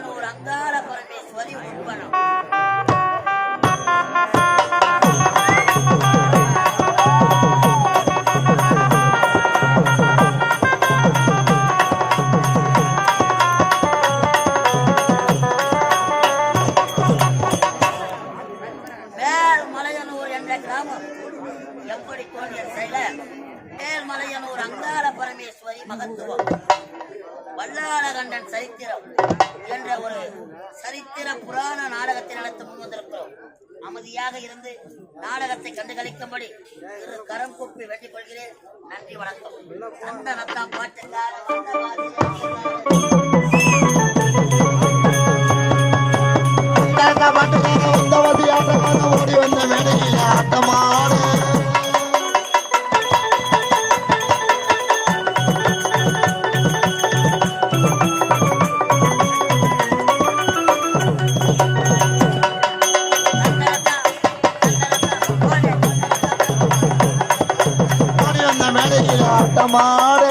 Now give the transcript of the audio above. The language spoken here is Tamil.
மலையனூர் அங்காள பரமேஸ்வரி உட்பணம். மேல்மலையனூர் என்ற கிராமம் எப்படி தோன்றிய செயல மேல்மலையனூர் அங்காள பரமேஸ்வரி மகத்துவம் வல்லாளகண்டன் சரித்திரம் என்ற ஒரு சரித்திர புராண நாடகத்தை நடத்த முன் வந்திருக்கிறோம். அமைதியாக இருந்து நாடகத்தை கண்டுகளிக்கும்படி இரு கரம் கூப்பி வேண்டிக் கொள்கிறேன். நன்றி, வணக்கம். அந்த நத்தா பாட்டுக்கார ஓடி வந்த மேடையில் ஆட்டமாடு ஆட்டமாடு